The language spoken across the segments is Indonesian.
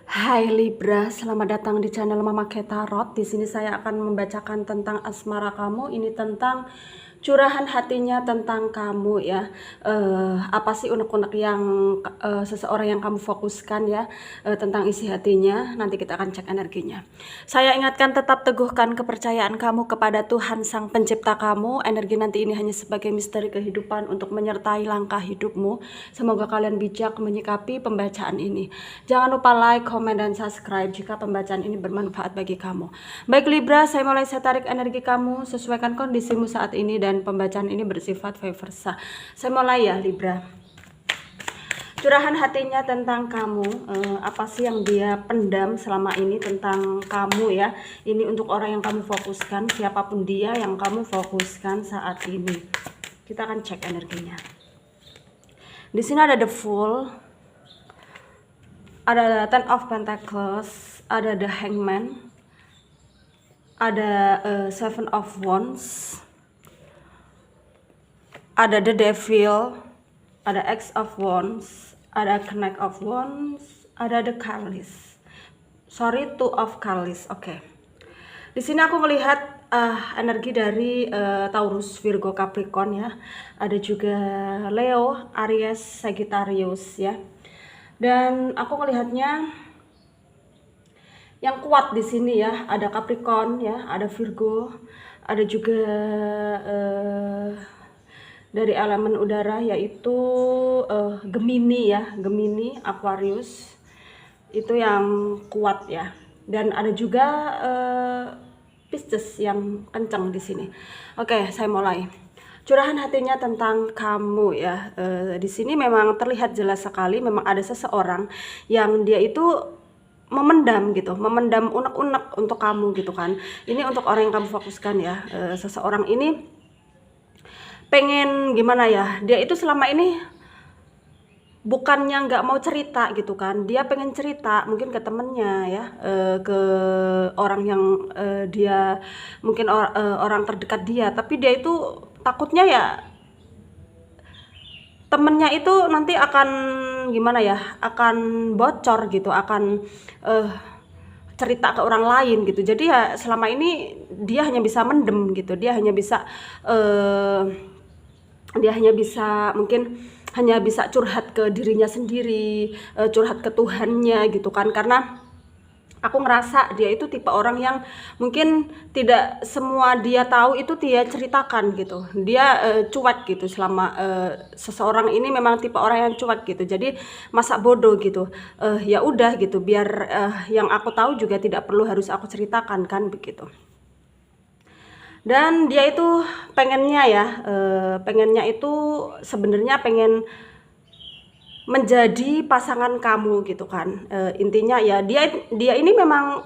Hai Libra, selamat datang di channel Mama Ketarot. Di sini saya akan membacakan tentang asmara kamu. Ini tentang curahan hatinya tentang kamu ya. Apa sih unek-unek yang seseorang yang kamu fokuskan ya, tentang isi hatinya. Nanti kita akan cek energinya. Saya ingatkan tetap teguhkan kepercayaan kamu kepada Tuhan Sang Pencipta kamu. Energi nanti ini hanya sebagai misteri kehidupan untuk menyertai langkah hidupmu. Semoga kalian bijak menyikapi pembacaan ini. Jangan lupa like, komen, dan subscribe jika pembacaan ini bermanfaat bagi kamu. Baik Libra, saya tarik energi kamu, sesuaikan kondisimu saat ini, dan pembacaan ini bersifat vice versa. Saya mulai ya Libra. Curahan hatinya tentang kamu, apa sih yang dia pendam selama ini tentang kamu ya. Ini untuk orang yang kamu fokuskan, siapapun dia yang kamu fokuskan saat ini. Kita akan cek energinya. Di sini ada the Fool, ada Ten of Pentacles, ada the Hangman, ada Seven of Wands, ada the Devil, ada X of Wands, ada Knight of Wands, ada the Chalice. Sorry, Two of Chalice. Oke. Di sini aku melihat energi dari Taurus, Virgo, Capricorn ya. Ada juga Leo, Aries, Sagittarius ya. Dan aku melihatnya yang kuat di sini ya, ada Capricorn ya, ada Virgo, ada juga dari elemen udara yaitu Gemini ya, Gemini, Aquarius. Itu yang kuat ya. Dan ada juga Pisces yang kencang di sini. Oke, saya mulai. Curahan hatinya tentang kamu ya. Di sini memang terlihat jelas sekali, memang ada seseorang yang dia itu memendam gitu, memendam unek-unek untuk kamu gitu kan. Ini untuk orang yang kamu fokuskan ya. Seseorang ini pengen gimana ya, dia itu selama ini bukannya nggak mau cerita gitu kan, dia pengen cerita mungkin ke temennya ya, ke orang yang dia mungkin orang terdekat dia, tapi dia itu takutnya ya temennya itu nanti akan gimana ya, akan bocor gitu, akan cerita ke orang lain gitu. Jadi ya selama ini dia hanya bisa mendem gitu, dia hanya bisa mungkin hanya bisa curhat ke dirinya sendiri, curhat ke Tuhannya gitu kan. Karena aku ngerasa dia itu tipe orang yang mungkin tidak semua dia tahu itu dia ceritakan gitu. Dia cuek gitu selama seseorang ini memang tipe orang yang cuek gitu. Jadi masa bodoh gitu. Ya udah gitu, biar yang aku tahu juga tidak perlu harus aku ceritakan kan begitu. Dan dia itu pengennya ya, pengennya itu sebenarnya pengen menjadi pasangan kamu gitu kan. Intinya ya dia ini memang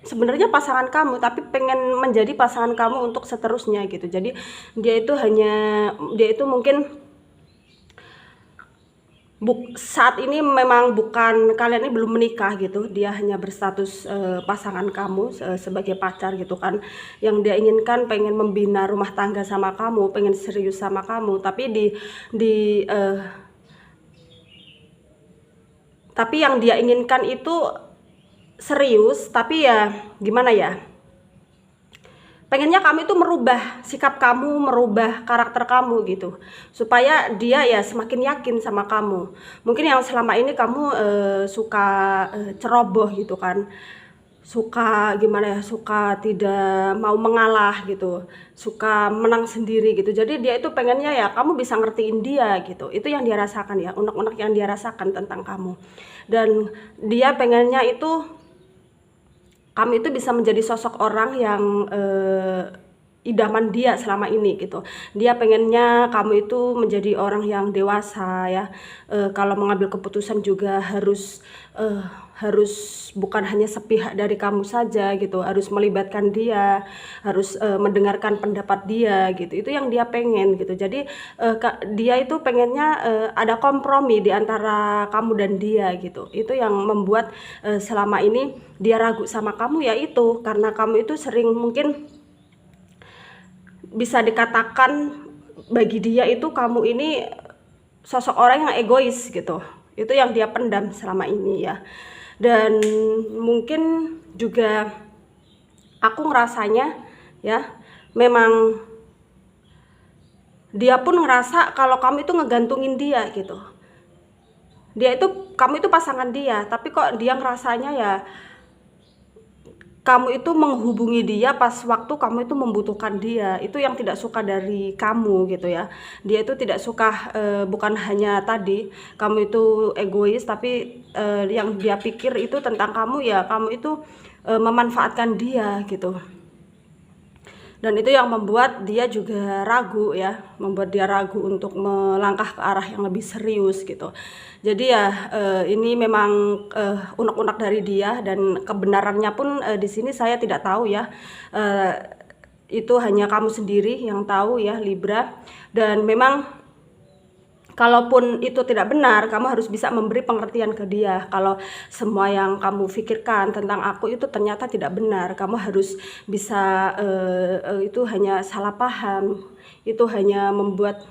sebenarnya pasangan kamu, tapi pengen menjadi pasangan kamu untuk seterusnya gitu. Jadi dia itu mungkin saat ini memang bukan, kalian ini belum menikah gitu, dia hanya berstatus pasangan kamu, sebagai pacar gitu kan. Yang dia inginkan pengen membina rumah tangga sama kamu, pengen serius sama kamu, tapi yang dia inginkan itu serius, tapi ya gimana ya, pengennya kamu itu merubah sikap kamu, merubah karakter kamu gitu, supaya dia ya semakin yakin sama kamu. Mungkin yang selama ini kamu suka ceroboh gitu kan, suka gimana ya, suka tidak mau mengalah gitu, suka menang sendiri gitu. Jadi dia itu pengennya ya kamu bisa ngertiin dia gitu. Itu yang dia rasakan ya, unek-unek yang dia rasakan tentang kamu. Dan dia pengennya itu kamu itu bisa menjadi sosok orang yang idaman dia selama ini gitu. Dia pengennya kamu itu menjadi orang yang dewasa ya. Kalau mengambil keputusan juga harus bukan hanya sepihak dari kamu saja gitu, harus melibatkan dia, harus mendengarkan pendapat dia gitu. Itu yang dia pengen gitu. Jadi dia itu pengennya ada kompromi di antara kamu dan dia gitu. Itu yang membuat selama ini dia ragu sama kamu, yaitu karena kamu itu sering, mungkin bisa dikatakan bagi dia itu kamu ini sosok orang yang egois gitu. Itu yang dia pendam selama ini ya. Dan mungkin juga aku ngerasanya ya, memang dia pun ngerasa kalau kamu itu ngegantungin dia gitu. Kamu itu pasangan dia, tapi kok dia ngerasanya ya kamu itu menghubungi dia pas waktu kamu itu membutuhkan dia. Itu yang tidak suka dari kamu gitu ya. Dia itu tidak suka, bukan hanya tadi kamu itu egois, tapi yang dia pikir itu tentang kamu ya, kamu itu memanfaatkan dia gitu. Dan itu yang membuat dia juga ragu ya, membuat dia ragu untuk melangkah ke arah yang lebih serius gitu. Jadi ya ini memang unek-unek dari dia, dan kebenarannya pun di sini saya tidak tahu ya. Itu hanya kamu sendiri yang tahu ya, Libra. Dan memang kalaupun itu tidak benar, kamu harus bisa memberi pengertian ke dia. Kalau semua yang kamu pikirkan tentang aku itu ternyata tidak benar, kamu harus bisa, itu hanya salah paham, itu hanya membuat,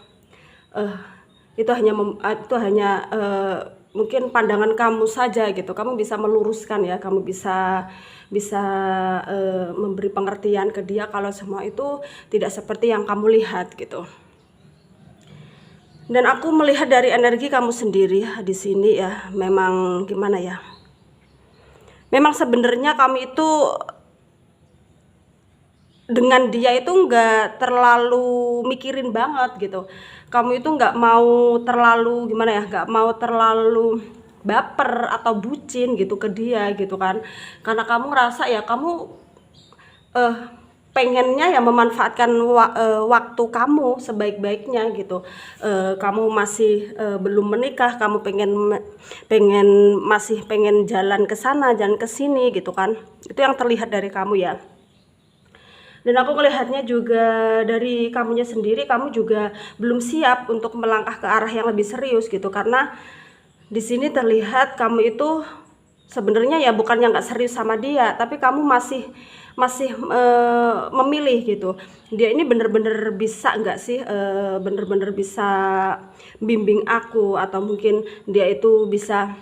mungkin pandangan kamu saja gitu. Kamu bisa meluruskan ya, kamu bisa bisa memberi pengertian ke dia kalau semua itu tidak seperti yang kamu lihat gitu. Dan aku melihat dari energi kamu sendiri di sini ya, memang gimana ya? Memang sebenarnya kamu itu dengan dia itu nggak terlalu mikirin banget gitu. Kamu itu nggak mau terlalu gimana ya? Nggak mau terlalu baper atau bucin gitu ke dia gitu kan. Karena kamu ngerasa ya kamu pengennya ya memanfaatkan waktu kamu sebaik-baiknya gitu. Kamu masih belum menikah, kamu masih pengen jalan ke sana, jalan ke sini gitu kan. Itu yang terlihat dari kamu ya. Dan aku melihatnya juga dari kamunya sendiri, kamu juga belum siap untuk melangkah ke arah yang lebih serius gitu, karena di sini terlihat kamu itu sebenarnya ya bukannya nggak serius sama dia, tapi kamu masih memilih gitu. Dia ini bener-bener bisa nggak sih, bener-bener bisa bimbing aku, atau mungkin dia itu bisa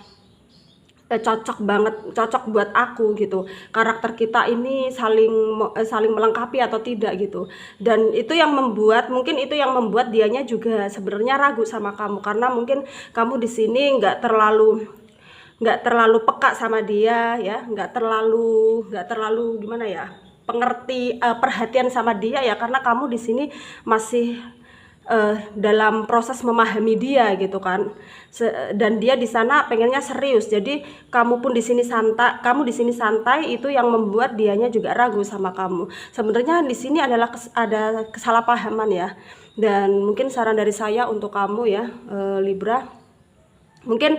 cocok buat aku gitu. Karakter kita ini saling melengkapi atau tidak gitu. Dan itu yang membuat dianya juga sebenarnya ragu sama kamu, karena mungkin kamu di sini nggak terlalu peka sama dia ya, nggak terlalu gimana ya, perhatian sama dia ya, karena kamu di sini masih dalam proses memahami dia gitu kan. Dan dia di sana pengennya serius, jadi kamu di sini santai, itu yang membuat dianya juga ragu sama kamu. Sebenarnya di sini ada kesalahpahaman ya. Dan mungkin saran dari saya untuk kamu ya, Libra, mungkin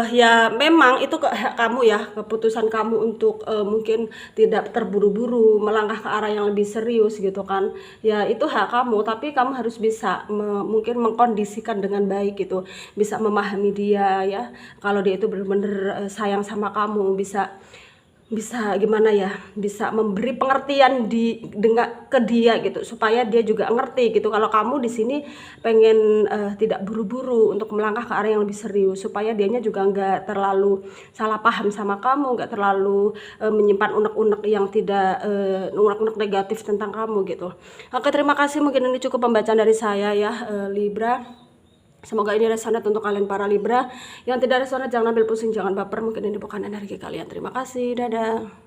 ya memang itu hak kamu ya, keputusan kamu untuk mungkin tidak terburu-buru melangkah ke arah yang lebih serius gitu kan. Ya itu hak kamu, tapi kamu harus bisa mungkin mengkondisikan dengan baik gitu, bisa memahami dia ya. Kalau dia itu benar-benar sayang sama kamu, bisa gimana ya, bisa memberi pengertian ke dia gitu, supaya dia juga ngerti gitu kalau kamu di sini pengen tidak buru-buru untuk melangkah ke arah yang lebih serius, supaya dianya juga nggak terlalu salah paham sama kamu, nggak terlalu menyimpan unek-unek yang tidak unek-unek negatif tentang kamu gitu. Oke, terima kasih, mungkin ini cukup pembacaan dari saya ya, Libra. Semoga ini resonate untuk kalian para Libra. Yang tidak resonate jangan ambil pusing, jangan baper, mungkin ini bukan energi kalian. Terima kasih, dadah.